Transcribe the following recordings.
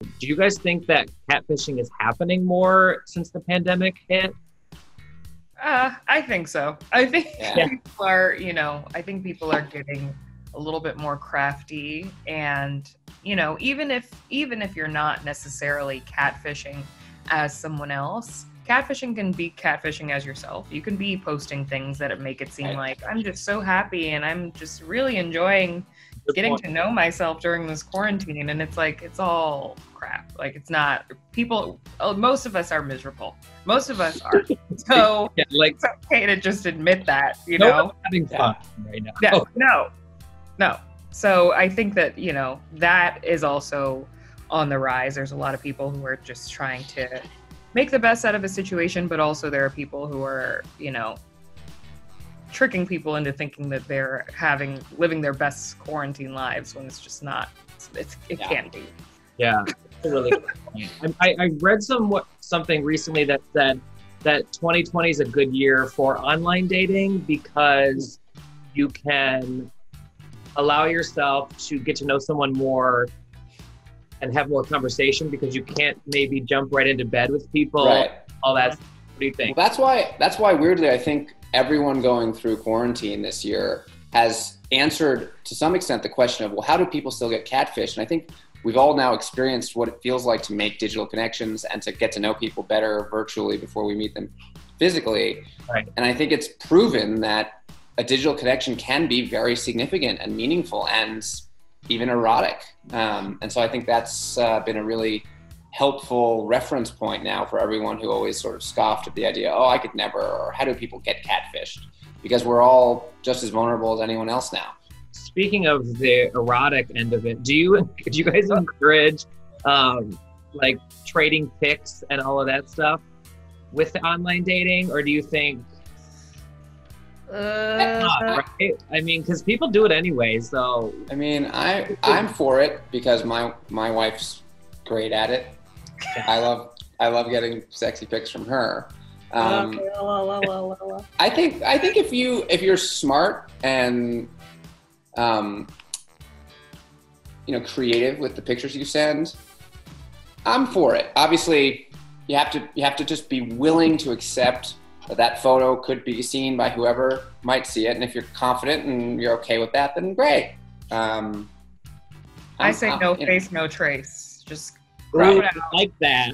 Do you guys think that catfishing is happening more since the pandemic hit? I think so. I think Yeah. people are, I think people are getting a little bit more crafty, and even if you're not necessarily catfishing as someone else, catfishing can be catfishing as yourself. You can be posting things that make it seem like I'm just so happy and I'm just really enjoying getting to know myself during this quarantine, and it's like it's all crap. Like it's not people. Most of us are miserable. Most of us are. So Yeah, like it's okay to just admit that. no one's having fun right now. Yeah, no. So I think that that is also on the rise. There's a lot of people who are just trying to make the best out of a situation, but also there are people who are tricking people into thinking that they're living their best quarantine lives when it's just not. It can't be. Yeah, that's a really good point. I read something recently that said that 2020 is a good year for online dating because you can allow yourself to get to know someone more and have more conversation because you can't maybe jump right into bed with people. Right. All that. What do you think? Well, that's why weirdly, I think everyone going through quarantine this year has answered to some extent the question of, well, how do people still get catfished? And I think we've all now experienced what it feels like to make digital connections and to get to know people better virtually before we meet them physically. Right. And I think it's proven that a digital connection can be very significant and meaningful and even erotic. And so I think that's been a really helpful reference point now for everyone who always sort of scoffed at the idea, oh, I could never, or how do people get catfished? Because we're all just as vulnerable as anyone else now. Speaking of the erotic end of it, do you guys encourage like trading pics and all of that stuff with the online dating, or do you think not, right? I mean, because people do it anyway. So I mean, I'm for it because my wife's great at it. I love getting sexy pics from her. I think if you're smart and creative with the pictures you send, I'm for it. Obviously, you have to just be willing to accept that photo could be seen by whoever might see it, and if you're confident and you're okay with that, then great. I say no face, no trace. Just crop it out. Like that.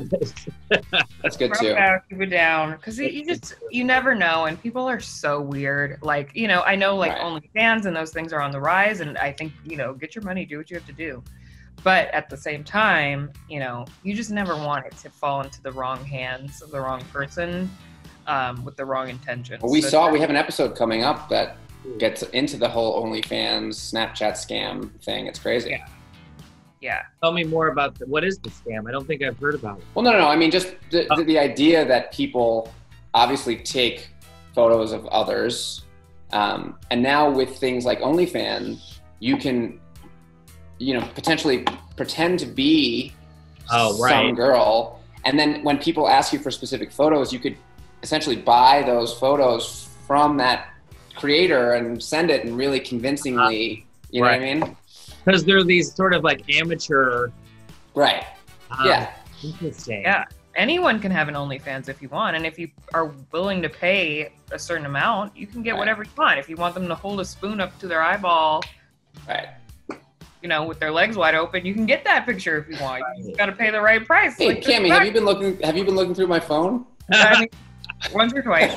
That's good Crop too. it out, keep it down, because you never know, and people are so weird. Like I know like Right. OnlyFans and those things are on the rise, and I think get your money, do what you have to do. But at the same time, you just never want it to fall into the wrong hands of the wrong person. With the wrong intentions. Well, we have an episode coming up that gets into the whole OnlyFans Snapchat scam thing. It's crazy. Yeah. Tell me more about what is the scam? I don't think I've heard about it. Well, no. I mean, just the idea that people obviously take photos of others, and now with things like OnlyFans, you can, potentially pretend to be some girl, and then when people ask you for specific photos, you could essentially buy those photos from that creator and send it and really convincingly, you know what I mean? Because they're these sort of like amateur. Right. Yeah. Interesting. Yeah. Anyone can have an OnlyFans if you want, and if you are willing to pay a certain amount, you can get whatever you want. If you want them to hold a spoon up to their eyeball, right, with their legs wide open, you can get that picture if you want. You just got to pay the right price. Hey, Kamie, have you been looking through my phone? I mean, once or twice.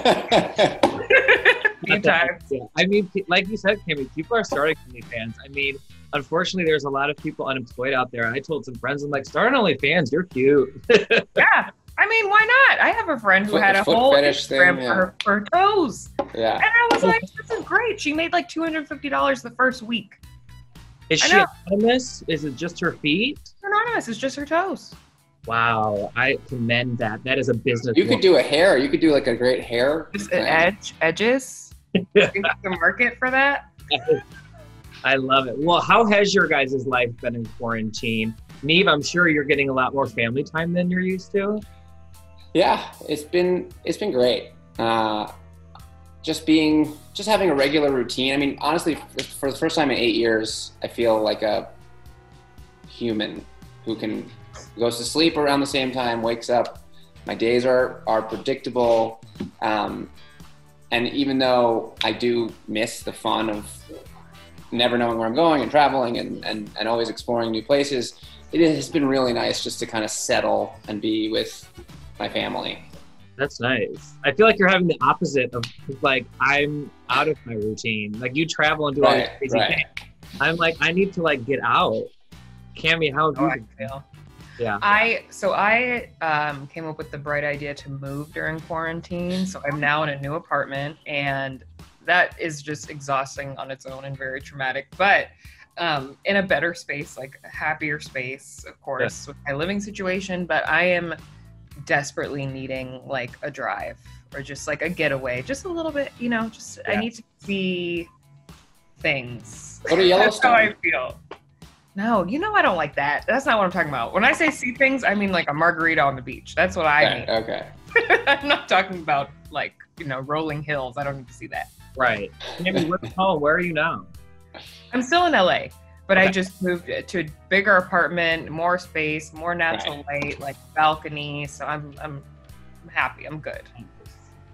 Yeah. I mean, like you said, Kamie, people are starting OnlyFans. I mean, unfortunately, there's a lot of people unemployed out there. I told some friends, I'm like, start an OnlyFans. You're cute. Yeah. I mean, why not? I have a friend who had a whole Instagram for her toes. Yeah. And I was like, this is great. She made like $250 the first week. Is she anonymous? Is it just her feet? It's anonymous. It's just her toes. Wow. I commend that. That is a business. You could do a hair. You could do like a great hair. Just edges. You think the market for that? I love it. Well, how has your guys' life been in quarantine? Neve, I'm sure you're getting a lot more family time than you're used to. Yeah, it's been great. Just having a regular routine. I mean, honestly, for the first time in 8 years, I feel like a human who can goes to sleep around the same time, wakes up. My days are predictable. And even though I do miss the fun of never knowing where I'm going and traveling and always exploring new places, it has been really nice just to kind of settle and be with my family. That's nice. I feel like you're having the opposite of, like, I'm out of my routine. Like, you travel and do all these crazy things. I'm like, I need to, like, get out. Kamie, how have you been? Yeah. I came up with the bright idea to move during quarantine. So I'm now in a new apartment, and that is just exhausting on its own and very traumatic. But in a better space, like a happier space, of course, with my living situation. But I am desperately needing like a drive or just like a getaway, just a little bit, you know, just I need to see things. Go to Yellowstone. That's how I feel. No, you know, I don't like that. That's not what I'm talking about. When I say see things, I mean like a margarita on the beach. That's what I mean. Okay. I'm not talking about like, you know, rolling hills. I don't need to see that. Right. Kamie, where's home? Where are you now? I'm still in LA, but I just moved to a bigger apartment, more space, more natural light, like balcony. So I'm happy. I'm good.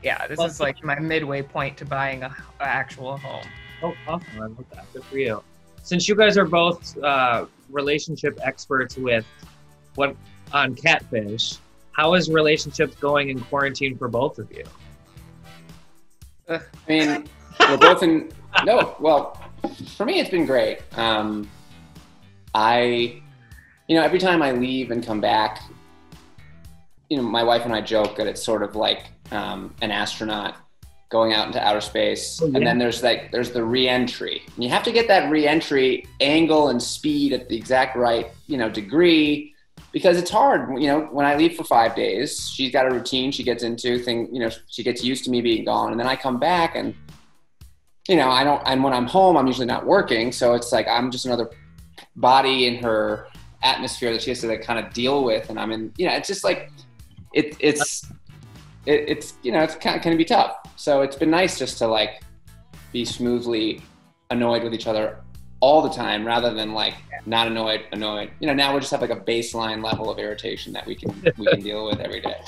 Yeah, this is like my midway point to buying a actual home. Oh, awesome. I love that. Good for you. Since you guys are both relationship experts on Catfish, how is relationships going in quarantine for both of you? I mean, we're both in, well, for me, it's been great. Every time I leave and come back, you know, my wife and I joke that it's sort of like an astronaut going out into outer space. And then there's the re-entry. And you have to get that re-entry angle and speed at the exact right, you know, degree, because it's hard. You know, when I leave for 5 days, she's got a routine she gets into, she gets used to me being gone. And then I come back and, you know, and when I'm home, I'm usually not working. So it's like, I'm just another body in her atmosphere that she has to like kind of deal with. And I'm in, you know, it's just like, it's you know, it's kind of be tough. So it's been nice just to like be smoothly annoyed with each other all the time, rather than like not annoyed. You know, now we just have like a baseline level of irritation that we can deal with every day.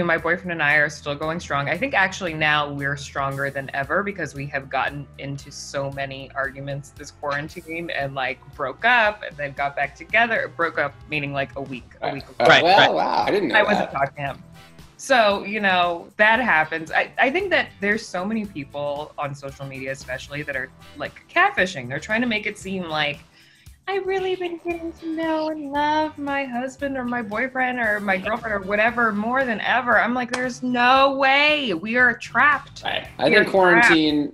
My boyfriend and I are still going strong. I think actually now we're stronger than ever because we have gotten into so many arguments this quarantine and like broke up and then got back together. Broke up meaning like a week. Wow, I didn't know I wasn't talking to him. So, you know, that happens. I think that there's so many people on social media especially that are like catfishing. They're trying to make it seem like I've really been getting to know and love my husband or my boyfriend or my girlfriend or whatever more than ever. I'm like, there's no way. We are trapped. Right. I think quarantine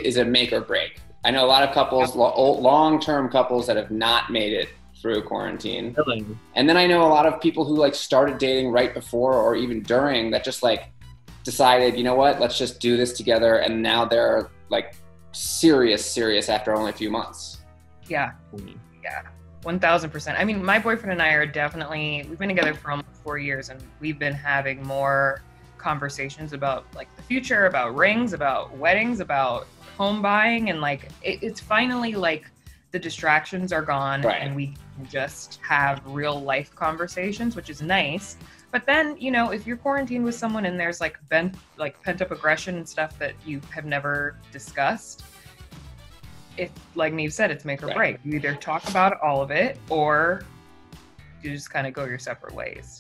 is a make or break. I know a lot of couples, long-term couples that have not made it through quarantine. Really? And then I know a lot of people who like started dating right before or even during that just like decided, you know what, let's just do this together. And now they're like serious after only a few months. Yeah. 1000%. I mean, my boyfriend and I are we've been together for almost 4 years and we've been having more conversations about like the future, about rings, about weddings, about home buying. And like, it's finally like the distractions are gone and we can just have real life conversations, which is nice. But then, you know, if you're quarantined with someone and there's like pent up aggression and stuff that you have never discussed, it, like Neve said, it's make or break. You either talk about all of it or you just kind of go your separate ways.